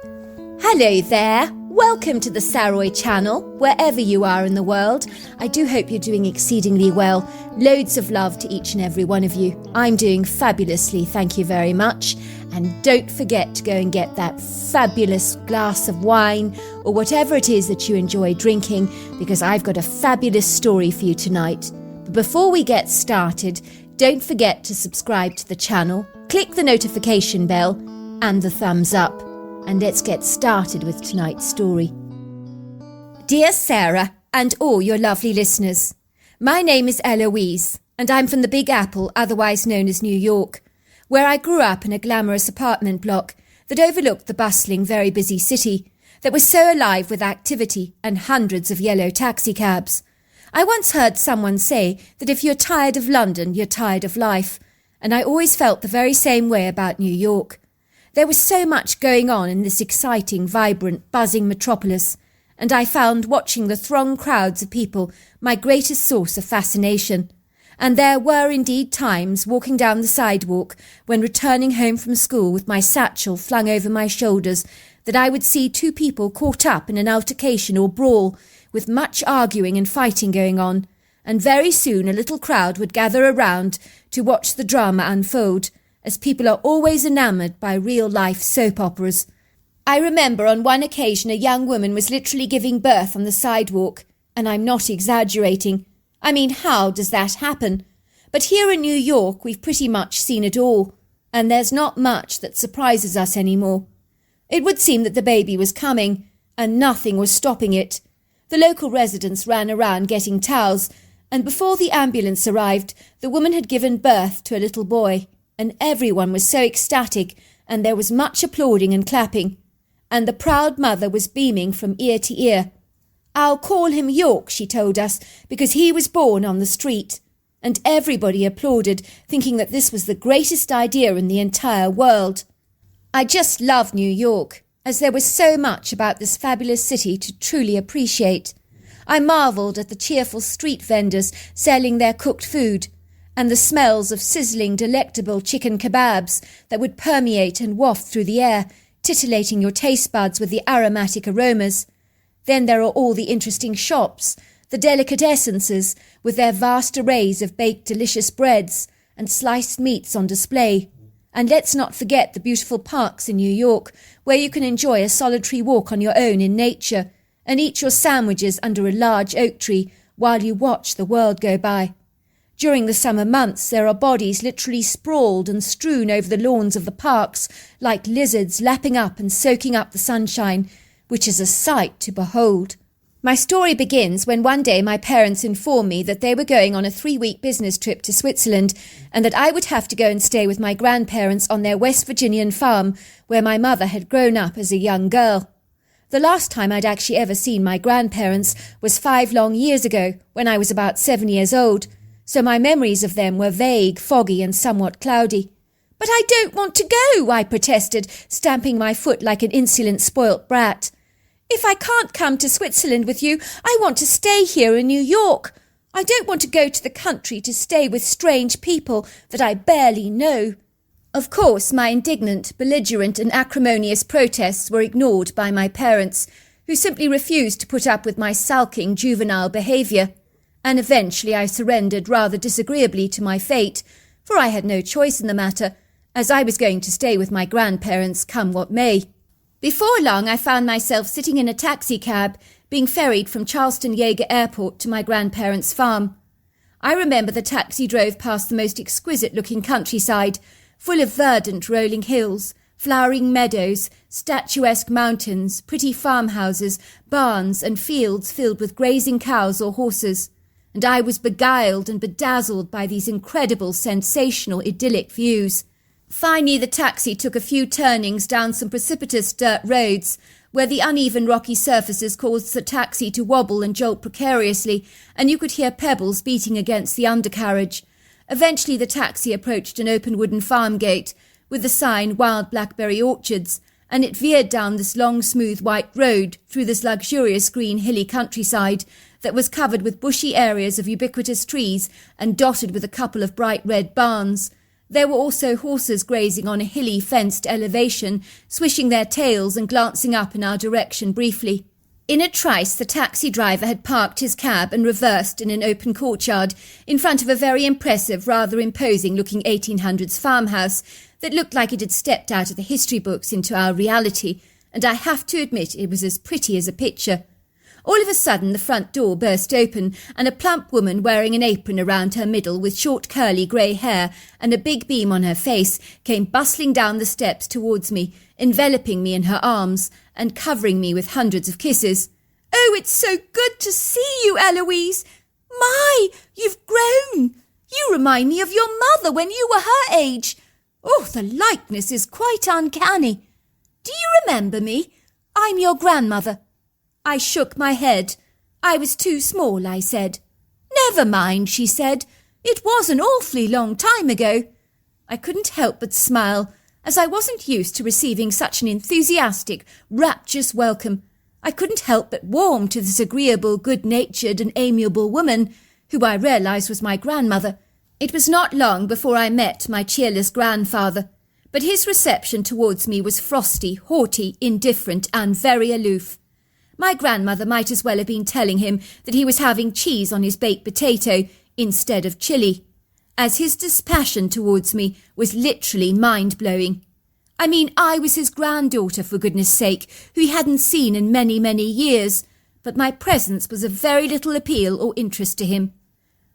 Hello there, welcome to the Saroy channel, wherever you are in the world. I do hope you're doing exceedingly well. Loads of love to each and every one of you. I'm doing fabulously, thank you very much. And don't forget to go and get that fabulous glass of wine or whatever it is that you enjoy drinking, because I've got a fabulous story for you tonight. But before we get started, don't forget to subscribe to the channel, click the notification bell and the thumbs up. And let's get started with tonight's story. Dear Sarah and all your lovely listeners, my name is Eloise and I'm from the Big Apple, otherwise known as New York, where I grew up in a glamorous apartment block that overlooked the bustling, very busy city that was so alive with activity and hundreds of yellow taxicabs. I once heard someone say that if you're tired of London, you're tired of life, and I always felt the very same way about New York. There was so much going on in this exciting, vibrant, buzzing metropolis, and I found watching the throng crowds of people my greatest source of fascination. And there were indeed times walking down the sidewalk when returning home from school with my satchel flung over my shoulders that I would see two people caught up in an altercation or brawl with much arguing and fighting going on, and very soon a little crowd would gather around to watch the drama unfold, as people are always enamoured by real-life soap operas. I remember on one occasion a young woman was literally giving birth on the sidewalk, and I'm not exaggerating. I mean, how does that happen? But here in New York we've pretty much seen it all, and there's not much that surprises us anymore. It would seem that the baby was coming, and nothing was stopping it. The local residents ran around getting towels, and before the ambulance arrived, the woman had given birth to a little boy. And everyone was so ecstatic, and there was much applauding and clapping, and the proud mother was beaming from ear to ear. "I'll call him York," she told us, "because he was born on the street." And everybody applauded, thinking that this was the greatest idea in the entire world. I just loved New York, as there was so much about this fabulous city to truly appreciate. I marvelled at the cheerful street vendors selling their cooked food, and the smells of sizzling, delectable chicken kebabs that would permeate and waft through the air, titillating your taste buds with the aromatic aromas. Then there are all the interesting shops, the delicate essences with their vast arrays of baked delicious breads and sliced meats on display. And let's not forget the beautiful parks in New York, where you can enjoy a solitary walk on your own in nature and eat your sandwiches under a large oak tree while you watch the world go by. During the summer months, there are bodies literally sprawled and strewn over the lawns of the parks like lizards lapping up and soaking up the sunshine, which is a sight to behold. My story begins when one day my parents informed me that they were going on a 3-week business trip to Switzerland and that I would have to go and stay with my grandparents on their West Virginian farm where my mother had grown up as a young girl. The last time I'd actually ever seen my grandparents was 5 long years ago, when I was about 7 years old. So my memories of them were vague, foggy and somewhat cloudy. "But I don't want to go," I protested, stamping my foot like an insolent spoilt brat. "If I can't come to Switzerland with you, I want to stay here in New York. I don't want to go to the country to stay with strange people that I barely know." Of course, my indignant, belligerent and acrimonious protests were ignored by my parents, who simply refused to put up with my sulking, juvenile behaviour. And eventually I surrendered rather disagreeably to my fate, for I had no choice in the matter, as I was going to stay with my grandparents come what may. Before long I found myself sitting in a taxicab, being ferried from Charleston Yeager Airport to my grandparents' farm. I remember the taxi drove past the most exquisite-looking countryside, full of verdant rolling hills, flowering meadows, statuesque mountains, pretty farmhouses, barns and fields filled with grazing cows or horses. And I was beguiled and bedazzled by these incredible, sensational, idyllic views. Finally, the taxi took a few turnings down some precipitous dirt roads, where the uneven rocky surfaces caused the taxi to wobble and jolt precariously, and you could hear pebbles beating against the undercarriage. Eventually the taxi approached an open wooden farm gate, with the sign "Wild Blackberry Orchards," and it veered down this long, smooth white road through this luxurious green hilly countryside that was covered with bushy areas of ubiquitous trees and dotted with a couple of bright red barns. There were also horses grazing on a hilly fenced elevation, swishing their tails and glancing up in our direction briefly. In a trice, the taxi driver had parked his cab and reversed in an open courtyard in front of a very impressive, rather imposing-looking 1800s farmhouse that looked like it had stepped out of the history books into our reality, and I have to admit it was as pretty as a picture. All of a sudden the front door burst open, and a plump woman wearing an apron around her middle with short curly grey hair and a big beam on her face came bustling down the steps towards me, enveloping me in her arms and covering me with hundreds of kisses. "Oh, it's so good to see you, Eloise! My, you've grown! You remind me of your mother when you were her age. Oh, the likeness is quite uncanny. Do you remember me? I'm your grandmother." I shook my head. "I was too small," I said. "Never mind," she said. "It was an awfully long time ago." I couldn't help but smile, as I wasn't used to receiving such an enthusiastic, rapturous welcome. I couldn't help but warm to this agreeable, good-natured and amiable woman, who I realised was my grandmother. It was not long before I met my cheerless grandfather, but his reception towards me was frosty, haughty, indifferent and very aloof. My grandmother might as well have been telling him that he was having cheese on his baked potato instead of chili, as his dispassion towards me was literally mind-blowing. I mean, I was his granddaughter, for goodness sake, who he hadn't seen in many, many years, but my presence was of very little appeal or interest to him.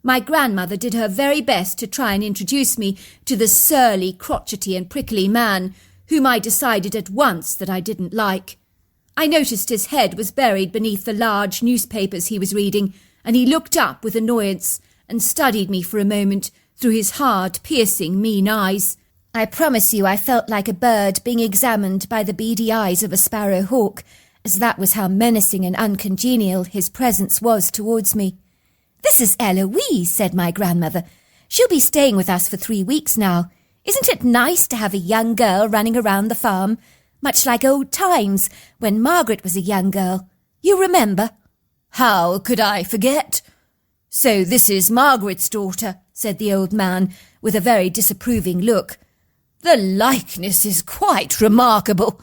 My grandmother did her very best to try and introduce me to the surly, crotchety and prickly man, whom I decided at once that I didn't like. I noticed his head was buried beneath the large newspapers he was reading, and he looked up with annoyance and studied me for a moment through his hard, piercing, mean eyes. I promise you I felt like a bird being examined by the beady eyes of a sparrow hawk, as that was how menacing and uncongenial his presence was towards me. "This is Eloise," said my grandmother. "She'll be staying with us for 3 weeks now. Isn't it nice to have a young girl running around the farm? Much like old times, when Margaret was a young girl. You remember?" "How could I forget?" "So this is Margaret's daughter," said the old man, with a very disapproving look. "The likeness is quite remarkable.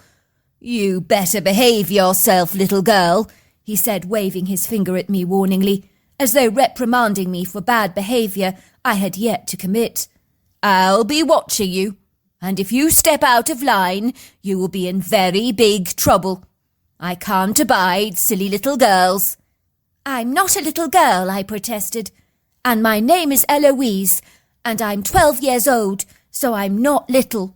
You better behave yourself, little girl," he said, waving his finger at me warningly, as though reprimanding me for bad behaviour I had yet to commit. "I'll be watching you. And if you step out of line, you will be in very big trouble. I can't abide silly little girls." "I'm not a little girl," I protested. "And my name is Eloise, and I'm 12 years old, so I'm not little."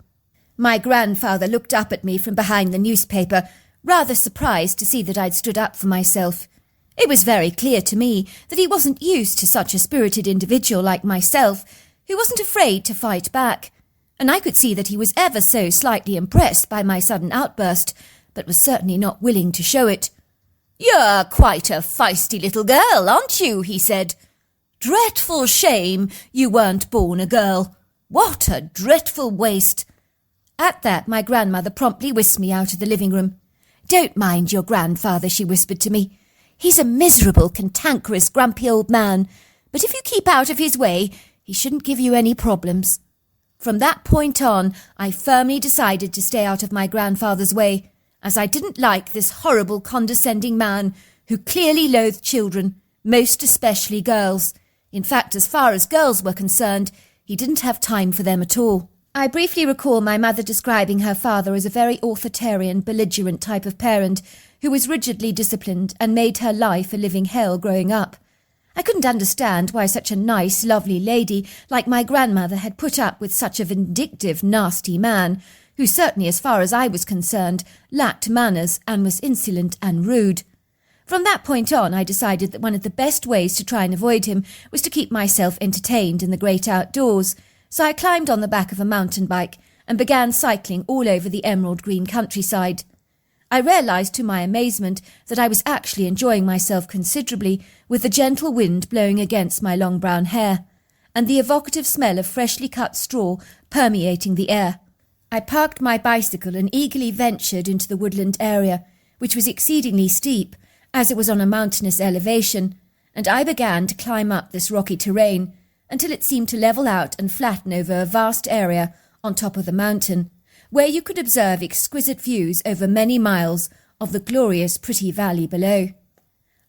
My grandfather looked up at me from behind the newspaper, rather surprised to see that I'd stood up for myself. It was very clear to me that he wasn't used to such a spirited individual like myself, who wasn't afraid to fight back. And I could see that he was ever so slightly impressed by my sudden outburst, but was certainly not willing to show it. "You're quite a feisty little girl, aren't you?" he said. "Dreadful shame you weren't born a girl. What a dreadful waste." At that, my grandmother promptly whisked me out of the living room. "Don't mind your grandfather," she whispered to me. "He's a miserable, cantankerous, grumpy old man, but if you keep out of his way, he shouldn't give you any problems." From that point on, I firmly decided to stay out of my grandfather's way, as I didn't like this horrible, condescending man who clearly loathed children, most especially girls. In fact, as far as girls were concerned, he didn't have time for them at all. I briefly recall my mother describing her father as a very authoritarian, belligerent type of parent who was rigidly disciplined and made her life a living hell growing up. I couldn't understand why such a nice, lovely lady like my grandmother had put up with such a vindictive, nasty man, who certainly, as far as I was concerned, lacked manners and was insolent and rude. From that point on, I decided that one of the best ways to try and avoid him was to keep myself entertained in the great outdoors, so I climbed on the back of a mountain bike and began cycling all over the emerald green countryside. I realised to my amazement that I was actually enjoying myself considerably, with the gentle wind blowing against my long brown hair, and the evocative smell of freshly cut straw permeating the air. I parked my bicycle and eagerly ventured into the woodland area, which was exceedingly steep, as it was on a mountainous elevation, and I began to climb up this rocky terrain, until it seemed to level out and flatten over a vast area on top of the mountain, where you could observe exquisite views over many miles of the glorious pretty valley below.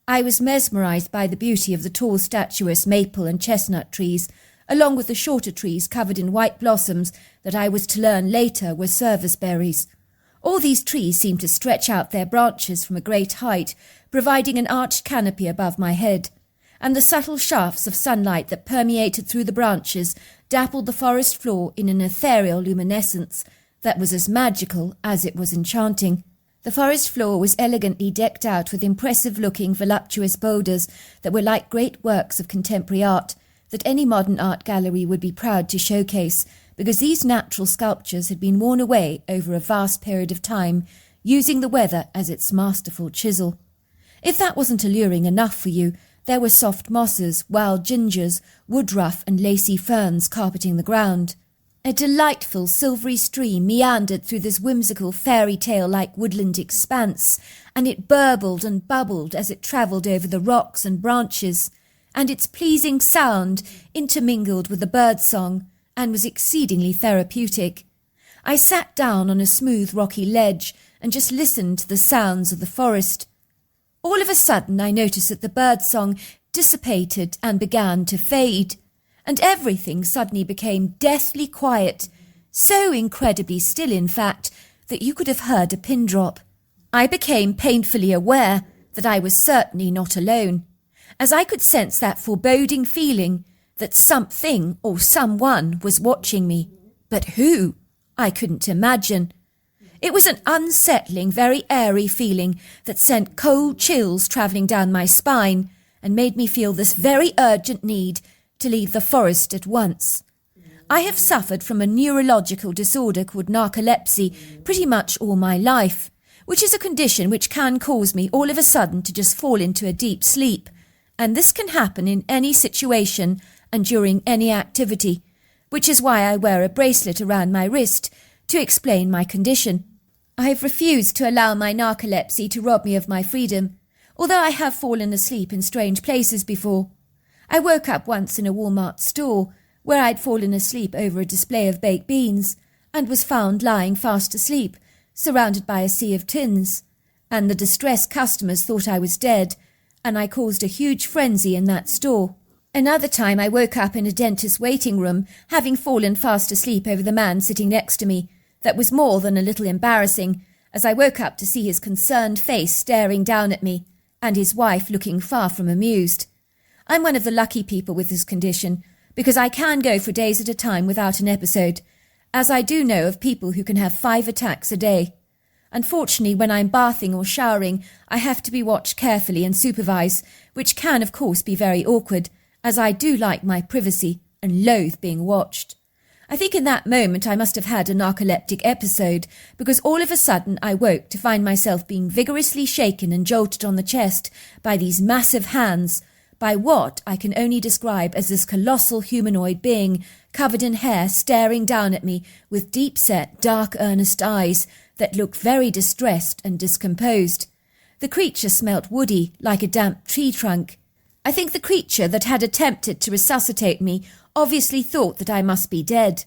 I was mesmerized by the beauty of the tall statuesque maple and chestnut trees, along with the shorter trees covered in white blossoms that I was to learn later were serviceberries. All these trees seemed to stretch out their branches from a great height, providing an arched canopy above my head, and the subtle shafts of sunlight that permeated through the branches dappled the forest floor in an ethereal luminescence that was as magical as it was enchanting. The forest floor was elegantly decked out with impressive-looking voluptuous boulders that were like great works of contemporary art that any modern art gallery would be proud to showcase, because these natural sculptures had been worn away over a vast period of time, using the weather as its masterful chisel. If that wasn't alluring enough for you, there were soft mosses, wild gingers, woodruff and lacy ferns carpeting the ground. A delightful silvery stream meandered through this whimsical fairy tale-like woodland expanse, and it burbled and bubbled as it travelled over the rocks and branches, and its pleasing sound intermingled with the bird song and was exceedingly therapeutic. I sat down on a smooth rocky ledge and just listened to the sounds of the forest. All of a sudden I noticed that the bird song dissipated and began to fade, and everything suddenly became deathly quiet, so incredibly still, in fact, that you could have heard a pin drop. I became painfully aware that I was certainly not alone, as I could sense that foreboding feeling that something or someone was watching me. But who? I couldn't imagine. It was an unsettling, very airy feeling that sent cold chills travelling down my spine and made me feel this very urgent need to leave the forest at once. I have suffered from a neurological disorder called narcolepsy pretty much all my life, which is a condition which can cause me all of a sudden to just fall into a deep sleep, and this can happen in any situation and during any activity, which is why I wear a bracelet around my wrist to explain my condition. I have refused to allow my narcolepsy to rob me of my freedom, although I have fallen asleep in strange places before. I woke up once in a Walmart store where I'd fallen asleep over a display of baked beans and was found lying fast asleep, surrounded by a sea of tins, and the distressed customers thought I was dead, and I caused a huge frenzy in that store. Another time I woke up in a dentist's waiting room, having fallen fast asleep over the man sitting next to me. That was more than a little embarrassing, as I woke up to see his concerned face staring down at me, and his wife looking far from amused. I'm one of the lucky people with this condition, because I can go for days at a time without an episode, as I do know of people who can have 5 attacks a day. Unfortunately, when I'm bathing or showering, I have to be watched carefully and supervised, which can, of course, be very awkward, as I do like my privacy and loathe being watched. I think in that moment I must have had a narcoleptic episode, because all of a sudden I woke to find myself being vigorously shaken and jolted on the chest by these massive hands, by what I can only describe as this colossal humanoid being covered in hair staring down at me with deep-set, dark, earnest eyes that looked very distressed and discomposed. The creature smelt woody, like a damp tree trunk. I think the creature that had attempted to resuscitate me obviously thought that I must be dead.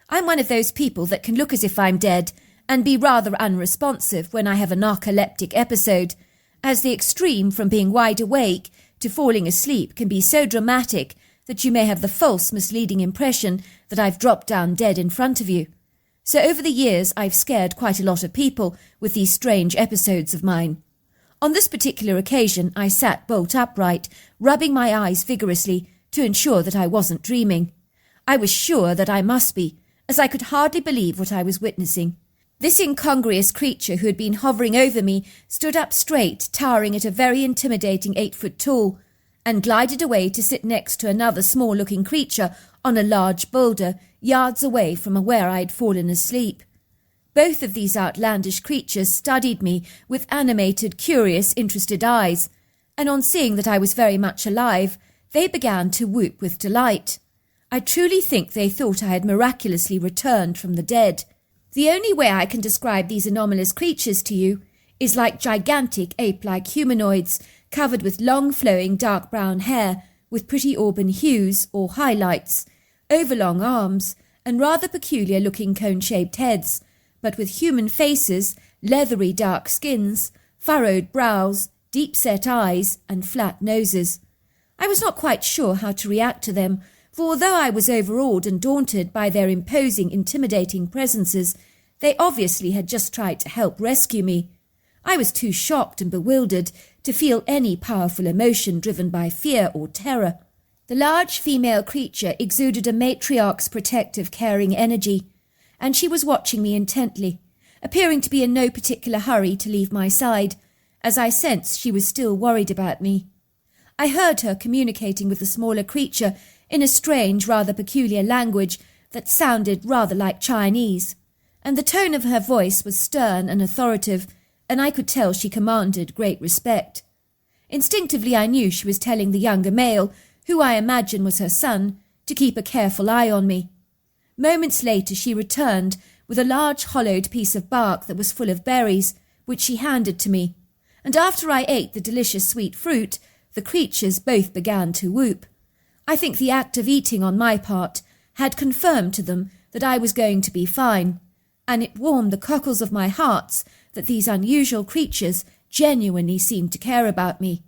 I'm one of those people that can look as if I'm dead and be rather unresponsive when I have a narcoleptic episode, as the extreme from being wide awake to falling asleep can be so dramatic that you may have the false, misleading impression that I've dropped down dead in front of you. So over the years I've scared quite a lot of people with these strange episodes of mine. On this particular occasion I sat bolt upright, rubbing my eyes vigorously to ensure that I wasn't dreaming. I was sure that I must be, as I could hardly believe what I was witnessing. This incongruous creature who had been hovering over me stood up straight, towering at a very intimidating 8 foot tall, and glided away to sit next to another small-looking creature on a large boulder, yards away from where I had fallen asleep. Both of these outlandish creatures studied me with animated, curious, interested eyes, and on seeing that I was very much alive, they began to whoop with delight. I truly think they thought I had miraculously returned from the dead. The only way I can describe these anomalous creatures to you is like gigantic ape-like humanoids covered with long flowing dark brown hair with pretty auburn hues or highlights, overlong arms, and rather peculiar-looking cone-shaped heads, but with human faces, leathery dark skins, furrowed brows, deep-set eyes, and flat noses. I was not quite sure how to react to them, for although I was overawed and daunted by their imposing, intimidating presences, they obviously had just tried to help rescue me. I was too shocked and bewildered to feel any powerful emotion driven by fear or terror. The large female creature exuded a matriarch's protective, caring energy, and she was watching me intently, appearing to be in no particular hurry to leave my side, as I sensed she was still worried about me. I heard her communicating with the smaller creature in a strange, rather peculiar language that sounded rather like Chinese, and the tone of her voice was stern and authoritative, and I could tell she commanded great respect. Instinctively I knew she was telling the younger male, who I imagine was her son, to keep a careful eye on me. Moments later she returned with a large hollowed piece of bark that was full of berries, which she handed to me, and after I ate the delicious sweet fruit, the creatures both began to whoop. I think the act of eating on my part had confirmed to them that I was going to be fine, and it warmed the cockles of my hearts that these unusual creatures genuinely seemed to care about me.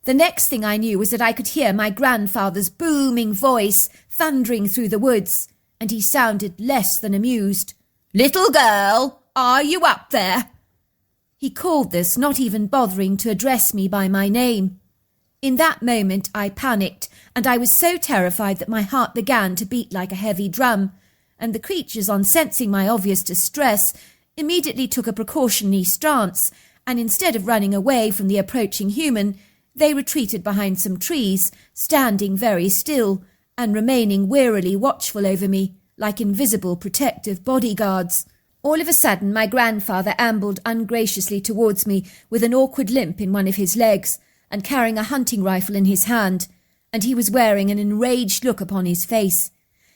The next thing I knew was that I could hear my grandfather's booming voice thundering through the woods, and he sounded less than amused. "Little girl, are you up there?" He called this, not even bothering to address me by my name. In that moment I panicked, and I was so terrified that my heart began to beat like a heavy drum, and the creatures, on sensing my obvious distress, immediately took a precautionary stance, and instead of running away from the approaching human, they retreated behind some trees, standing very still, and remaining wearily watchful over me, like invisible protective bodyguards. All of a sudden my grandfather ambled ungraciously towards me with an awkward limp in one of his legs, and carrying a hunting rifle in his hand, and he was wearing an enraged look upon his face.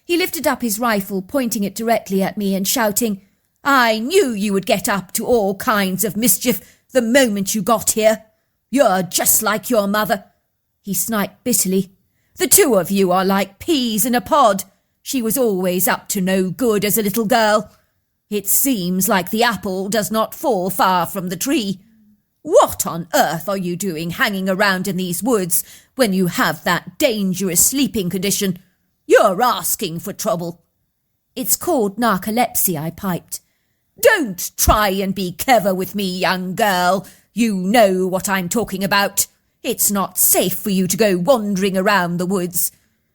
He lifted up his rifle, pointing it directly at me and shouting, "I knew you would get up to all kinds of mischief the moment you got here. You're just like your mother," he sniped bitterly. "The two of you are like peas in a pod. She was always up to no good as a little girl. It seems like the apple does not fall far from the tree. What on earth are you doing hanging around in these woods when you have that dangerous sleeping condition? You're asking for trouble." "It's called narcolepsy," I piped. "Don't try and be clever with me, young girl. You know what I'm talking about. It's not safe for you to go wandering around the woods.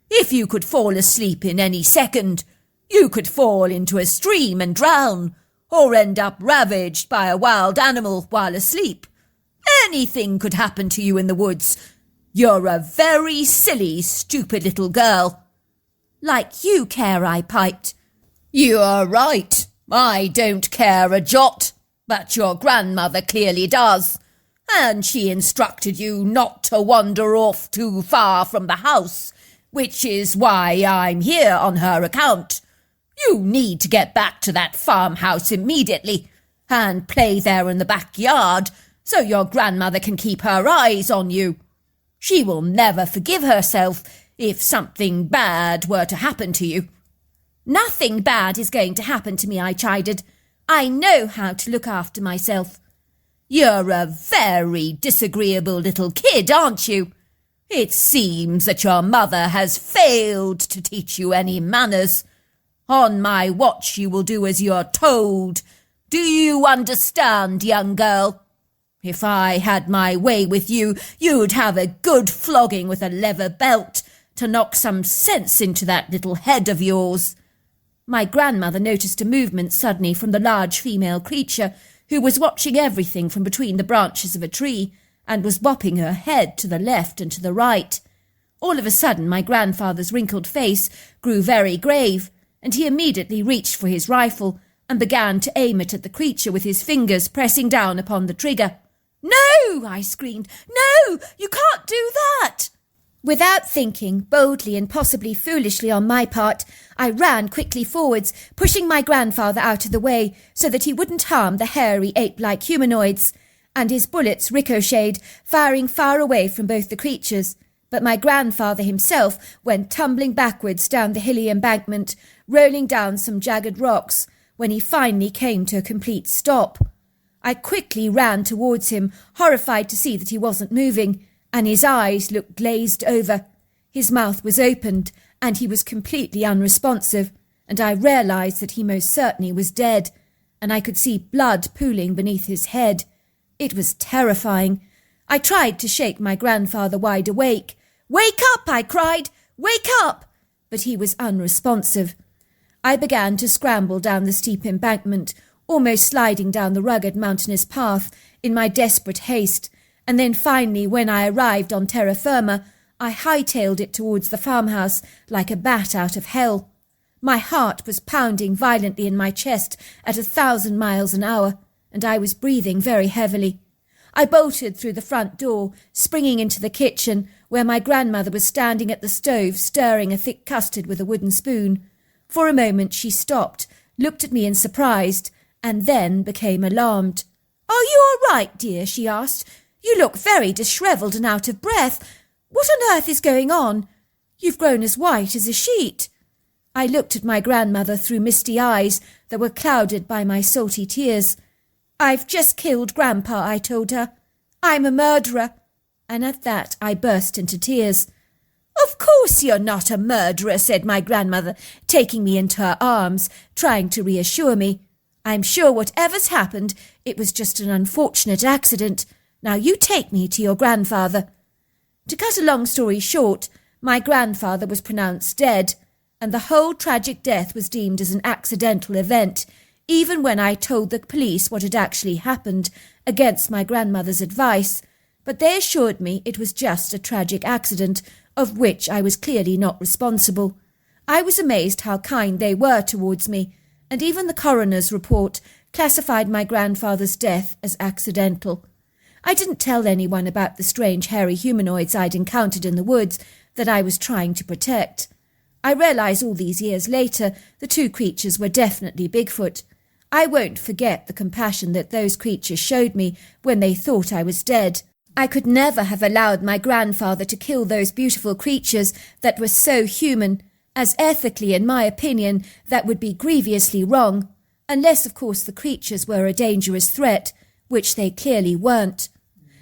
If you could fall asleep in any second, you could fall into a stream and drown, or end up ravaged by a wild animal while asleep. Anything could happen to you in the woods. You're a very silly, stupid little girl." "Like you care," I piped. "You're right. I don't care a jot, but your grandmother clearly does, and she instructed you not to wander off too far from the house, which is why I'm here on her account. You need to get back to that farmhouse immediately and play there in the backyard so your grandmother can keep her eyes on you. She will never forgive herself if something bad were to happen to you." "Nothing bad is going to happen to me," I chided. "I know how to look after myself." "You're a very disagreeable little kid, aren't you? It seems that your mother has failed to teach you any manners. On my watch you will do as you're told. Do you understand, young girl? If I had my way with you, you'd have a good flogging with a leather belt to knock some sense into that little head of yours." My grandmother noticed a movement suddenly from the large female creature, who was watching everything from between the branches of a tree, and was bopping her head to the left and to the right. All of a sudden my grandfather's wrinkled face grew very grave, and he immediately reached for his rifle and began to aim it at the creature with his fingers pressing down upon the trigger. "No!" I screamed. "No! You can't do that!" Without thinking, boldly and possibly foolishly on my part, I ran quickly forwards, pushing my grandfather out of the way so that he wouldn't harm the hairy ape-like humanoids, and his bullets ricocheted, firing far away from both the creatures, But my grandfather himself went tumbling backwards down the hilly embankment, rolling down some jagged rocks, when he finally came to a complete stop. I quickly ran towards him, horrified to see that he wasn't moving, and his eyes looked glazed over. His mouth was opened, and he was completely unresponsive, and I realized that he most certainly was dead, and I could see blood pooling beneath his head. It was terrifying. I tried to shake my grandfather wide awake. "Wake up!" I cried. "Wake up!" But he was unresponsive. I began to scramble down the steep embankment, almost sliding down the rugged mountainous path in my desperate haste, and then finally, when I arrived on terra firma, I hightailed it towards the farmhouse like a bat out of hell. My heart was pounding violently in my chest at 1,000 miles an hour, and I was breathing very heavily. I bolted through the front door, springing into the kitchen, where my grandmother was standing at the stove stirring a thick custard with a wooden spoon. For a moment she stopped, looked at me in surprise, and then became alarmed. "Are you all right, dear?" she asked. "You look very dishevelled and out of breath. What on earth is going on? You've grown as white as a sheet." I looked at my grandmother through misty eyes that were clouded by my salty tears. "I've just killed Grandpa," I told her. "I'm a murderer." And at that I burst into tears. "Of course you're not a murderer," said my grandmother, taking me into her arms, trying to reassure me. "I'm sure whatever's happened, it was just an unfortunate accident. Now you take me to your grandfather." To cut a long story short, my grandfather was pronounced dead, and the whole tragic death was deemed as an accidental event, even when I told the police what had actually happened, against my grandmother's advice. But they assured me it was just a tragic accident, of which I was clearly not responsible. I was amazed how kind they were towards me, and even the coroner's report classified my grandfather's death as accidental. I didn't tell anyone about the strange hairy humanoids I'd encountered in the woods that I was trying to protect. I realize all these years later the two creatures were definitely Bigfoot. I won't forget the compassion that those creatures showed me when they thought I was dead. I could never have allowed my grandfather to kill those beautiful creatures that were so human, as ethically, in my opinion, that would be grievously wrong, unless, of course, the creatures were a dangerous threat, which they clearly weren't.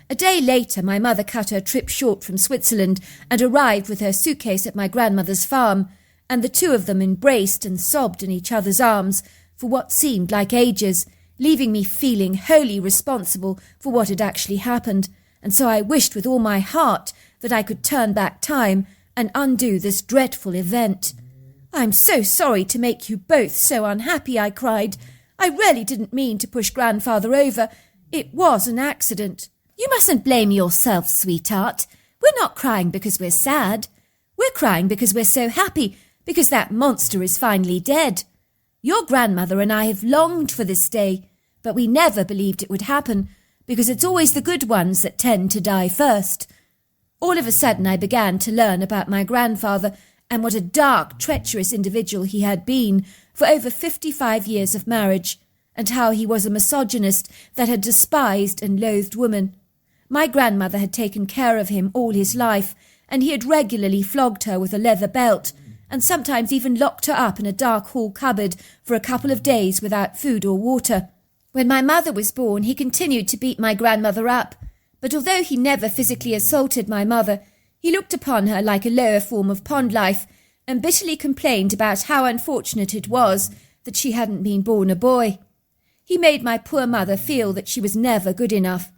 A day later, my mother cut her trip short from Switzerland and arrived with her suitcase at my grandmother's farm, and the two of them embraced and sobbed in each other's arms for what seemed like ages, leaving me feeling wholly responsible for what had actually happened, and so I wished with all my heart that I could turn back time and undo this dreadful event. "I'm so sorry to make you both so unhappy," I cried. "I really didn't mean to push Grandfather over. It was an accident." "You mustn't blame yourself, sweetheart. We're not crying because we're sad. We're crying because we're so happy, because that monster is finally dead. Your grandmother and I have longed for this day, but we never believed it would happen, because it's always the good ones that tend to die first." All of a sudden I began to learn about my grandfather and what a dark, treacherous individual he had been for over 55 years of marriage, and how he was a misogynist that had despised and loathed women. My grandmother had taken care of him all his life, and he had regularly flogged her with a leather belt, and sometimes even locked her up in a dark hall cupboard for a couple of days without food or water. When my mother was born, he continued to beat my grandmother up, but although he never physically assaulted my mother, he looked upon her like a lower form of pond life, and bitterly complained about how unfortunate it was that she hadn't been born a boy. He made my poor mother feel that she was never good enough.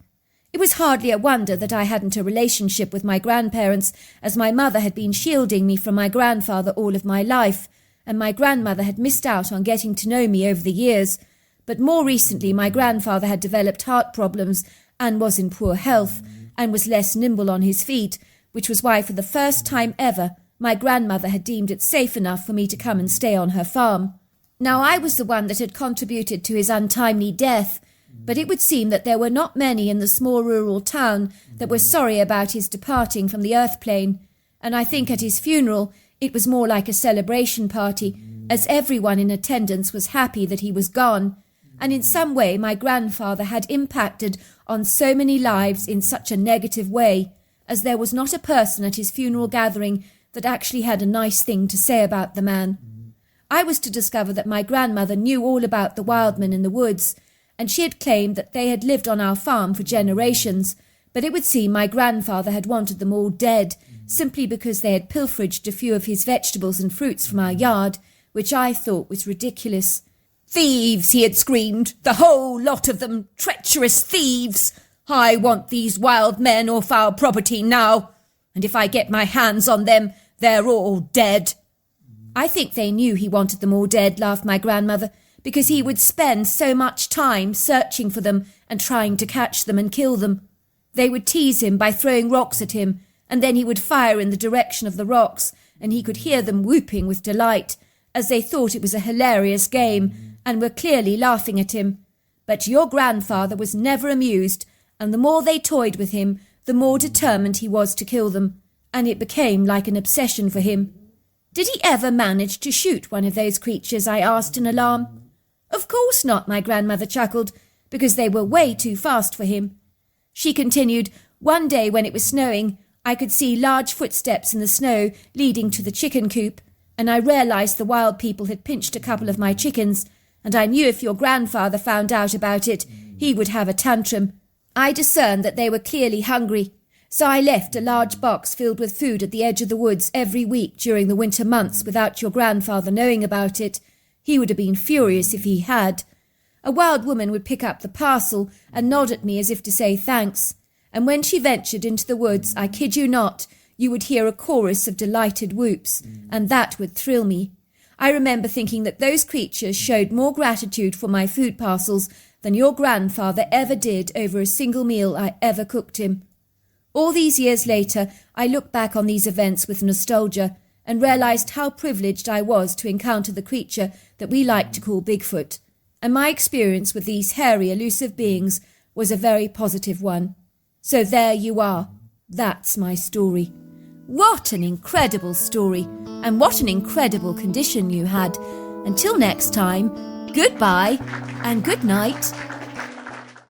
It was hardly a wonder that I hadn't a relationship with my grandparents, as my mother had been shielding me from my grandfather all of my life, and my grandmother had missed out on getting to know me over the years. But more recently my grandfather had developed heart problems and was in poor health, and was less nimble on his feet, which was why for the first time ever my grandmother had deemed it safe enough for me to come and stay on her farm. Now I was the one that had contributed to his untimely death, but it would seem that there were not many in the small rural town that were sorry about his departing from the earth plane, and I think at his funeral it was more like a celebration party, as everyone in attendance was happy that he was gone, and in some way my grandfather had impacted on so many lives in such a negative way, as there was not a person at his funeral gathering that actually had a nice thing to say about the man. I was to discover that my grandmother knew all about the wild men in the woods, and she had claimed that they had lived on our farm for generations, but it would seem my grandfather had wanted them all dead, simply because they had pilferaged a few of his vegetables and fruits from our yard, which I thought was ridiculous. "Thieves!" he had screamed, "the whole lot of them, treacherous thieves! I want these wild men off our property now, and if I get my hands on them, they're all dead." "I think they knew he wanted them all dead," laughed my grandmother, "because he would spend so much time searching for them and trying to catch them and kill them. They would tease him by throwing rocks at him, and then he would fire in the direction of the rocks, and he could hear them whooping with delight, as they thought it was a hilarious game, and were clearly laughing at him. But your grandfather was never amused, and the more they toyed with him, the more determined he was to kill them, and it became like an obsession for him." "Did he ever manage to shoot one of those creatures?" I asked in alarm. "Of course not," my grandmother chuckled, "because they were way too fast for him." She continued, "One day when it was snowing, I could see large footsteps in the snow leading to the chicken coop, and I realized the wild people had pinched a couple of my chickens, and I knew if your grandfather found out about it, he would have a tantrum. I discerned that they were clearly hungry, so I left a large box filled with food at the edge of the woods every week during the winter months without your grandfather knowing about it. He would have been furious if he had. A wild woman would pick up the parcel and nod at me as if to say thanks, and when she ventured into the woods, I kid you not, you would hear a chorus of delighted whoops, and that would thrill me. I remember thinking that those creatures showed more gratitude for my food parcels than your grandfather ever did over a single meal I ever cooked him. All these years later, I look back on these events with nostalgia and realized how privileged I was to encounter the creature that we like to call Bigfoot, and my experience with these hairy, elusive beings was a very positive one. So there you are. That's my story. What an incredible story, and what an incredible condition you had. Until next time, goodbye and good night.